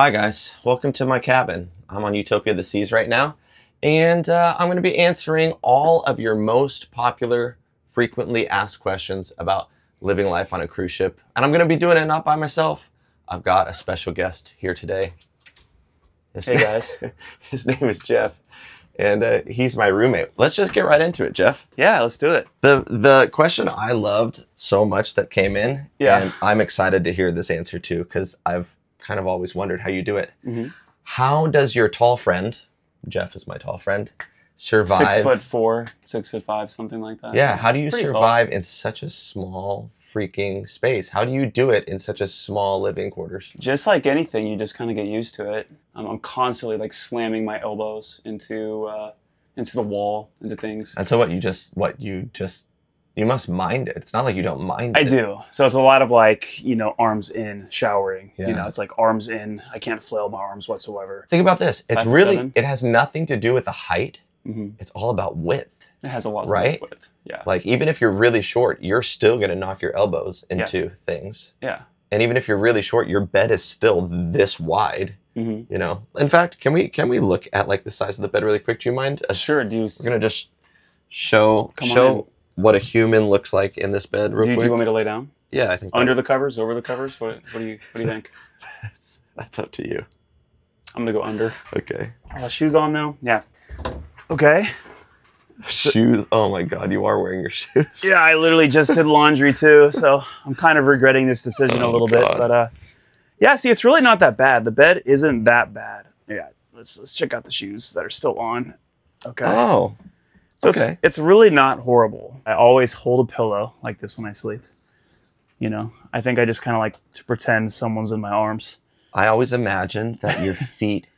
Hi guys, welcome to my cabin. I'm on Utopia the Seas right now, and I'm going to be answering all of your most popular, frequently asked questions about living life on a cruise ship. And I'm going to be doing it not by myself. I've got a special guest here today. Hey guys. His name is Jeff, and he's my roommate. Let's just get right into it, Jeff. Yeah, let's do it. The question I loved so much that came in, Yeah. and I'm excited to hear this answer too, because I've kind of always wondered how you do it. Mm-hmm. How does your tall friend, Jeff is my tall friend, survive? 6'4", 6'5", something like that. Yeah, how do you Pretty survive in such a small freaking space? How do you do it in such a small living quarters? Just like anything, you just kind of get used to it. I'm constantly like slamming my elbows into the wall, into things. And so you must mind it. It's not like you don't mind it. I do. So it's a lot of like, arms in, showering. Yeah. It's like arms in. I can't flail my arms whatsoever. Think about this. It's 5'7". it has nothing to do with the height. Mm-hmm. It's all about width. It has a lot to Right? do with. Yeah. Like, even if you're really short, you're still going to knock your elbows into things. Yeah. And even if you're really short, your bed is still this wide. Mm-hmm. In fact, can we look at like the size of the bed really quick? Do you mind? Sure. We're going to just show what a human looks like in this bed real quick. Do you want me to lay down? Yeah, I think Under the covers, over the covers? What do you think? that's up to you. I'm gonna go under. Okay. Shoes on though? Yeah. Okay. Shoes. Oh my God, you are wearing your shoes. Yeah, I literally just did laundry too, so I'm kind of regretting this decision a little bit. But yeah, see, it's really not that bad. The bed isn't that bad. Yeah, let's check out the shoes that are still on. Okay. Oh. So okay. It's really not horrible. I always hold a pillow like this when I sleep. I think I just kind of like to pretend someone's in my arms. I always imagined that your feet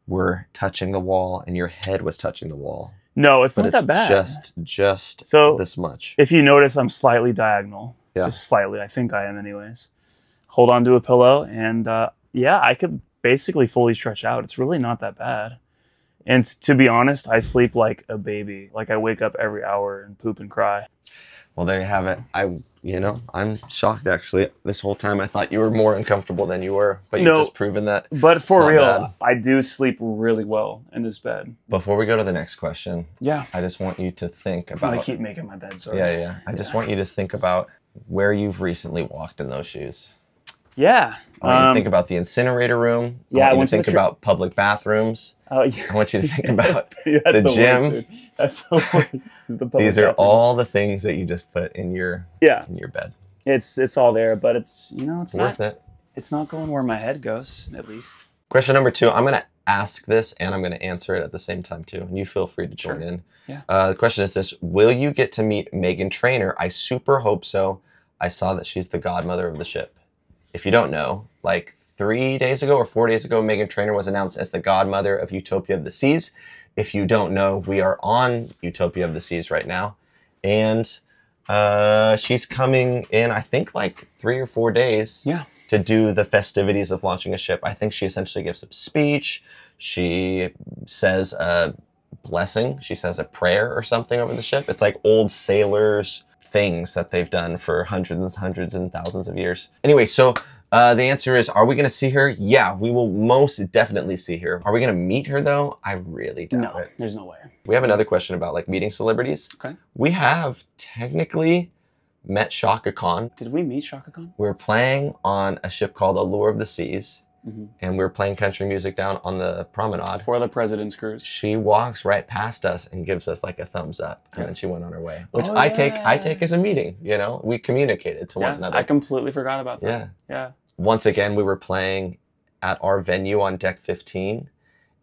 were touching the wall and your head was touching the wall. No, it's But not that bad. Just So this much. If you notice, I'm slightly diagonal. Yeah. Just slightly. I think I am anyways. Hold on to a pillow and yeah, I could basically fully stretch out. It's really not that bad. And to be honest, I sleep like a baby. Like I wake up every hour and poop and cry. Well, there you have it. I'm shocked actually. This whole time I thought you were more uncomfortable than you were, but you've just proven that. But for real, bad. I do sleep really well in this bed. Before we go to the next question, yeah, I just want you to think about. I keep making my bed. Sorry. Yeah. I just want you to think about where you've recently walked in those shoes. Yeah. I want you to think about the incinerator room. Yeah, I want you to think about public bathrooms. Oh, yeah. I want you to think about the gym. Worst, that's the worst. These are all the things that you just put in your bed. It's all there, but it's it's worth it. It's not going where my head goes, at least. Question number 2. I'm going to ask this and I'm going to answer it at the same time too. And you feel free to join in. Yeah. The question is this: will you get to meet Meghan Trainor? I super hope so. I saw that she's the godmother of the ship. If you don't know, like 3 days ago or 4 days ago, Meghan Trainor was announced as the godmother of Utopia of the Seas. If you don't know, we are on Utopia of the Seas right now. And she's coming in, I think, like 3 or 4 days to do the festivities of launching a ship. I think she essentially gives a speech. She says a blessing. She says a prayer or something over the ship. It's like old sailors' things that they've done for hundreds and thousands of years. Anyway, so the answer is, are we going to see her? Yeah, we will most definitely see her. Are we going to meet her though? I really doubt it. There's no way. We have another question about like meeting celebrities. Okay. We have technically met Shaka Khan. Did we meet Shaka Khan? We were playing on a ship called Allure of the Seas. And we were playing country music down on the promenade. For the President's Cruise. She walks right past us and gives us like a thumbs up, and then she went on her way, which I take as a meeting. We communicated to one another. I completely forgot about that. Yeah. Once again, we were playing at our venue on deck 15,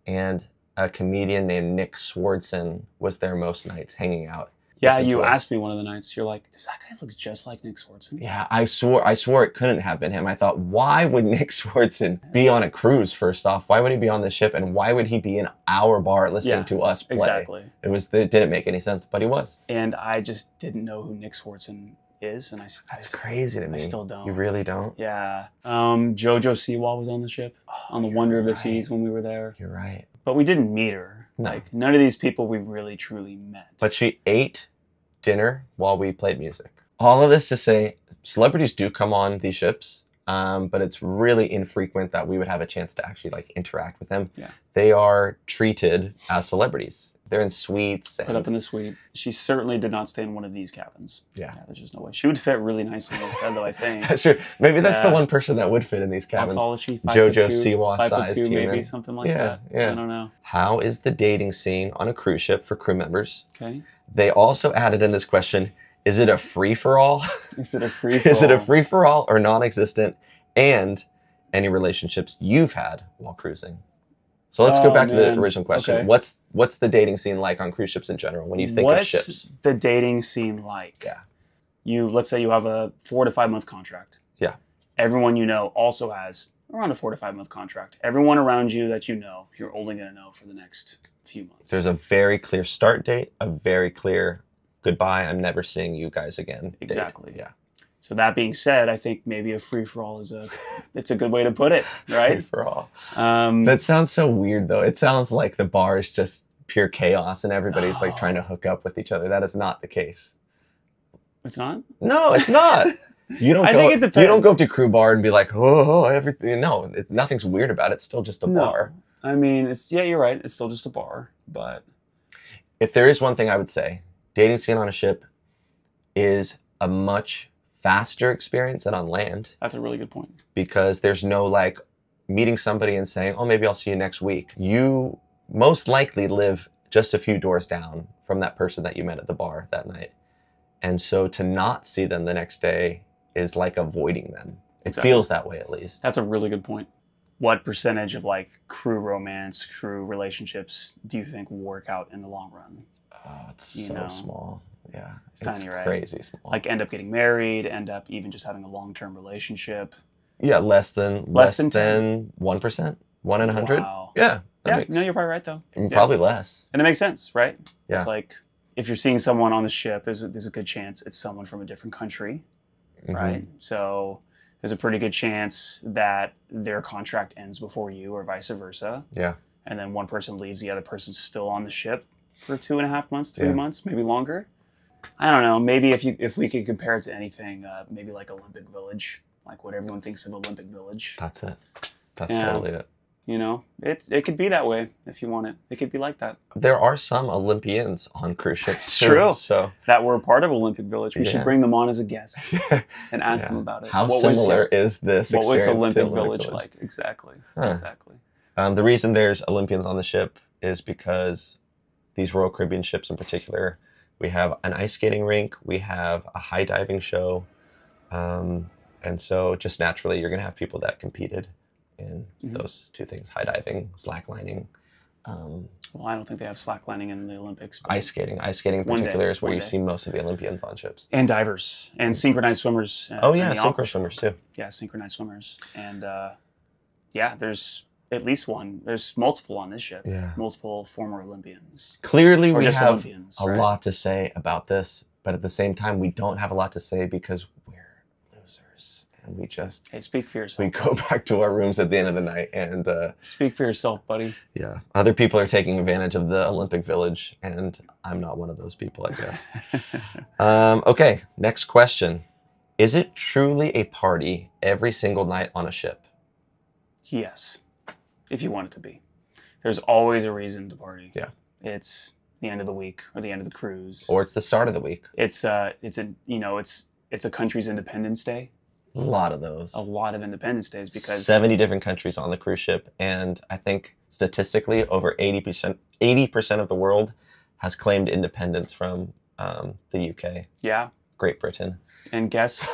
and a comedian named Nick Swardson was there most nights hanging out. Yeah, you asked me one of the nights. You're like, does that guy look just like Nick Swardson? Yeah, I swore it couldn't have been him. I thought, why would Nick Swardson be on a cruise, first off? Why would he be on the ship? And why would he be in our bar listening to us play? Exactly. It didn't make any sense, but he was. And I just didn't know who Nick Swardson is. And That's crazy to me. I still don't. You really don't? Yeah. Jojo Siwa was on the ship, on the Wonder of the Seas when we were there. You're right. But we didn't meet her. No. Like, none of these people we really, truly met. But she ate dinner while we played music. All of this to say, celebrities do come on these ships. but it's really infrequent that we would have a chance to actually like interact with them. Yeah. They are treated as celebrities. They're in suites. Put up in the suite. She certainly did not stay in one of these cabins. Yeah. There's just no way. She would fit really nicely in this bed, though, I think. That's true. Maybe that's the one person that would fit in these cabins. How tall is she? Jojo Siwa sized 5'2", human. maybe, something like that. Yeah. I don't know. How is the dating scene on a cruise ship for crew members? Okay. They also added in this question, is it a free-for-all? Is it a free-for-all? Is it a free-for-all or non-existent? And any relationships you've had while cruising? So let's go back to the original question. Okay. What's the dating scene like on cruise ships in general when you think of ships? What's the dating scene like? Yeah. Let's say you have a 4 to 5 month contract. Yeah. Everyone you know also has around a 4 to 5 month contract. Everyone around you that you know, you're only going to know for the next few months. There's a very clear start date, a very clear goodbye, I'm never seeing you guys again. Exactly. Date. Yeah. So that being said, I think maybe a free-for-all it's a good way to put it, right? Free-for-all. That sounds so weird, though. It sounds like the bar is just pure chaos and everybody's like trying to hook up with each other. That is not the case. It's not? No, it's not. You don't. I think it depends. You don't go to crew bar and be like, oh, everything. No, nothing's weird about it. It's still just a bar. I mean, you're right. It's still just a bar. But if there is one thing I would say, dating scene on a ship is a much faster experience than on land. That's a really good point. Because there's no like meeting somebody and saying, oh, maybe I'll see you next week. You most likely live just a few doors down from that person that you met at the bar that night. And so to not see them the next day is like avoiding them. It feels that way, at least. That's a really good point. What percentage of like crew romance, crew relationships do you think will work out in the long run? Oh, it's so small. Yeah, it's tiny, right? Crazy small. Like end up getting married, end up even just having a long-term relationship. Yeah, less than 1%, 1 in 100. Wow. Yeah. No, you're probably right though. Probably less. And it makes sense, right? Yeah. It's like if you're seeing someone on the ship, there's a good chance it's someone from a different country, right? So there's a pretty good chance that their contract ends before you, or vice versa. Yeah. And then one person leaves, the other person's still on the ship for 2.5 months, 3 months, maybe longer. I don't know. Maybe if we could compare it to anything, maybe like Olympic Village, like what everyone thinks of Olympic Village. That's it. That's totally it. You know, it could be that way if you want it. It could be like that. There are some Olympians on cruise ships. It's true. So that were part of Olympic Village. We should bring them on as a guest and ask them about it. How similar is this experience to Olympic Olympic Village like? Exactly. Exactly. The reason there's Olympians on the ship is because these Royal Caribbean ships in particular, we have an ice skating rink, we have a high diving show, and so just naturally you're going to have people that competed in those two things, high diving, slacklining. Well, I don't think they have slacklining in the Olympics. Ice skating in particular is where you see most of the Olympians on ships. And divers, and synchronized swimmers. Oh yeah, synchronized swimmers too. Yeah, synchronized swimmers. And yeah, there's at least one. There's multiple on this ship. Yeah. Multiple former Olympians. Clearly we have Olympians, a lot to say about this, but at the same time we don't have a lot to say because we're losers. And we just... Hey, speak for yourself. We go back to our rooms at the end of the night and... speak for yourself, buddy. Yeah. Other people are taking advantage of the Olympic Village, and I'm not one of those people, I guess. Okay, next question. Is it truly a party every single night on a ship? Yes. If you want it to be. There's always a reason to party. Yeah. It's the end of the week or the end of the cruise. Or it's the start of the week. It's a country's Independence Day. A lot of those. A lot of Independence Days because 70 different countries on the cruise ship, and I think statistically over 80% of the world has claimed independence from the UK. Yeah. Great Britain. And guess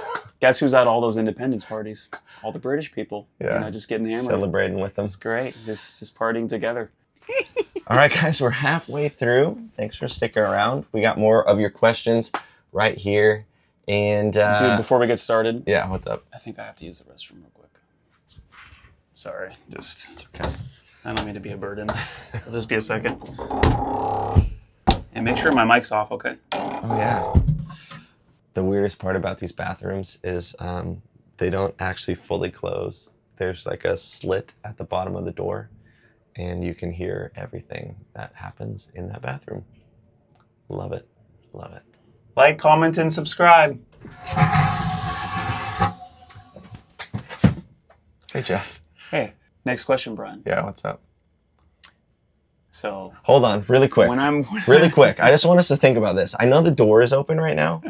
who's at all those independence parties? All the British people. Yeah. You know, just getting hammered. Celebrating with them. It's great. Just partying together. All right, guys, we're halfway through. Thanks for sticking around. We got more of your questions right here. And dude, before we get started. Yeah, what's up? I think I have to use the restroom real quick. Sorry. It's okay. I don't mean to be a burden. It'll just be a second. And make sure my mic's off, okay? Oh, yeah. The weirdest part about these bathrooms is they don't actually fully close. There's like a slit at the bottom of the door, and you can hear everything that happens in that bathroom. Love it. Love it. Like, comment, and subscribe. Hey, Jeff. Hey, next question, Brian. Yeah, what's up? So hold on, really quick. Really quick. I just want us to think about this. I know the door is open right now,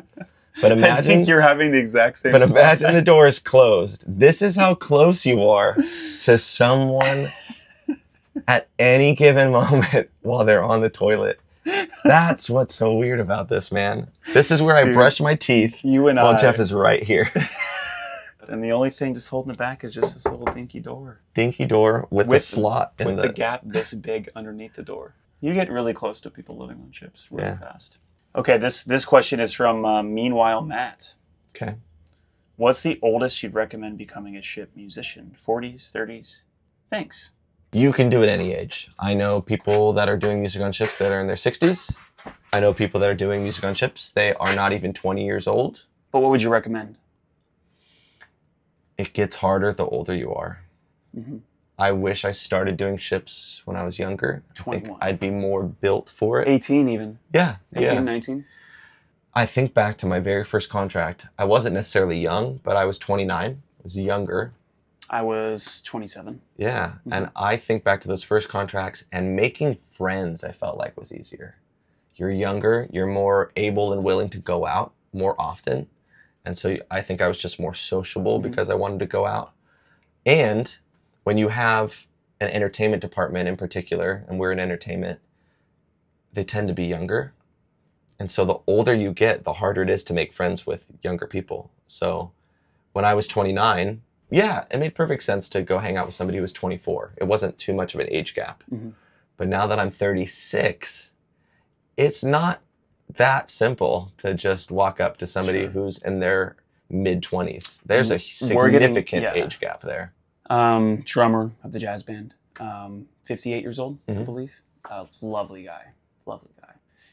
but imagine I think you're having the exact same. But imagine the door is closed. This is how close you are to someone at any given moment while they're on the toilet. That's what's so weird about this, man. This is where I brush my teeth while Jeff is right here. And the only thing just holding it back is just this little dinky door. Dinky door with the slot. With the gap this big underneath the door. You get really close to people living on ships really fast. Okay, this question is from Meanwhile Matt. Okay. What's the oldest you'd recommend becoming a ship musician? 40s, 30s? Thanks. You can do it any age. I know people that are doing music on ships that are in their 60s. I know people that are doing music on ships. They are not even 20 years old. But what would you recommend? It gets harder the older you are. Mm-hmm. I wish I started doing ships when I was younger. 21. I think I'd be more built for it. 18 even. Yeah. 18, 19? I think back to my very first contract. I wasn't necessarily young, but I was 29. I was younger. I was 27. Yeah. Mm-hmm. And I think back to those first contracts, and making friends I felt like was easier. You're younger. You're more able and willing to go out more often. And so I think I was just more sociable because I wanted to go out. And when you have an entertainment department in particular, and we're in entertainment, they tend to be younger. And so the older you get, the harder it is to make friends with younger people. So when I was 29, yeah, it made perfect sense to go hang out with somebody who was 24. It wasn't too much of an age gap. Mm-hmm. But now that I'm 36, it's not that simple to just walk up to somebody who's in their mid-20s. There's a significant age gap there. Drummer of the jazz band, 58 years old, I believe. Lovely guy.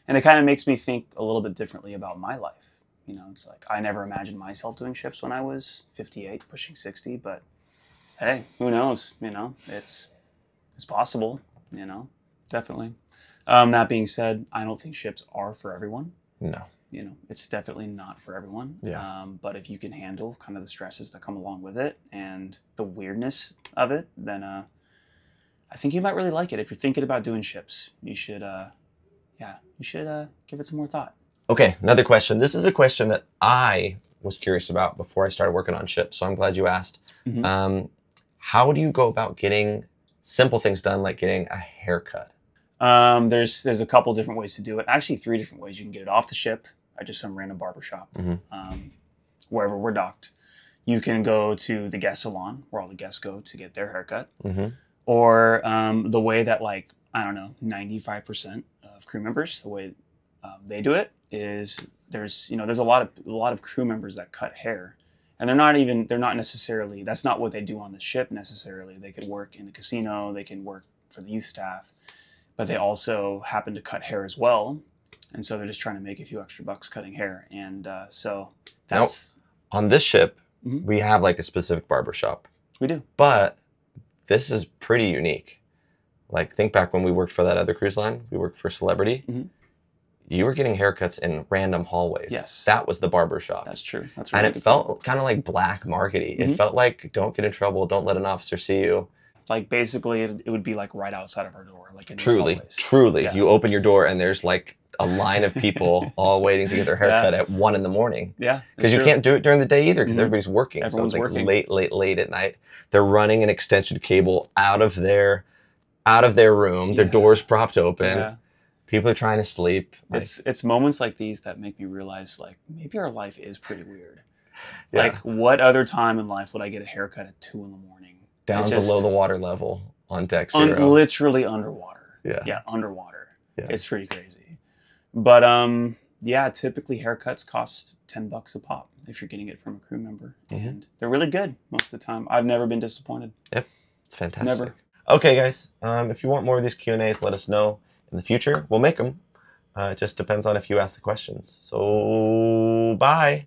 And it kind of makes me think a little bit differently about my life. You know, it's like I never imagined myself doing ships when I was 58, pushing 60, but hey, who knows? You know, it's possible, you know, definitely. That being said, I don't think ships are for everyone. No. You know, it's definitely not for everyone. Yeah. But if you can handle kind of the stresses that come along with it and the weirdness of it, then I think you might really like it. If you're thinking about doing ships, you should, give it some more thought. Okay, another question. This is a question that I was curious about before I started working on ships, so I'm glad you asked. Mm-hmm. How do you go about getting simple things done, like getting a haircut? There's a couple different ways to do it. Actually, 3 different ways. You can get it off the ship at just some random barbershop, wherever we're docked. You can go to the guest salon where all the guests go to get their haircut. Mm-hmm. Or the way that 95% of crew members, the way they do it is there's a lot of crew members that cut hair. And they're not necessarily, that's not what they do on the ship necessarily. They could work in the casino, they can work for the youth staff, but they also happen to cut hair as well. And so they're just trying to make a few extra bucks cutting hair. And so that's... Now, on this ship, we have like a specific barbershop. We do. But this is pretty unique. Like, think back when we worked for that other cruise line. We worked for Celebrity. Mm-hmm. You were getting haircuts in random hallways. Yes. That was the barbershop. That's true. That's really and it felt kind of like black markety. Mm-hmm. It felt like, don't get in trouble, don't let an officer see you. Like, basically, it would be like right outside of our door. Like in Truly. Yeah. You open your door and there's like a line of people all waiting to get their haircut at 1 a.m. Yeah. Because you can't do it during the day either because everybody's working. Everyone's so it's like working. late at night. They're running an extension cable out of their room. Their door's propped open. Yeah. People are trying to sleep. It's moments like these that make me realize, like, maybe our life is pretty weird. Yeah. Like, what other time in life would I get a haircut at 2 a.m? Down below the water level on deck 0. Literally underwater. Yeah, underwater. Yeah. It's pretty crazy. But typically haircuts cost $10 a pop if you're getting it from a crew member, and they're really good most of the time. I've never been disappointed. Yep, it's fantastic. Never. Okay, guys. If you want more of these Q&As, let us know. In the future, we'll make them. It just depends on if you ask the questions. So, bye.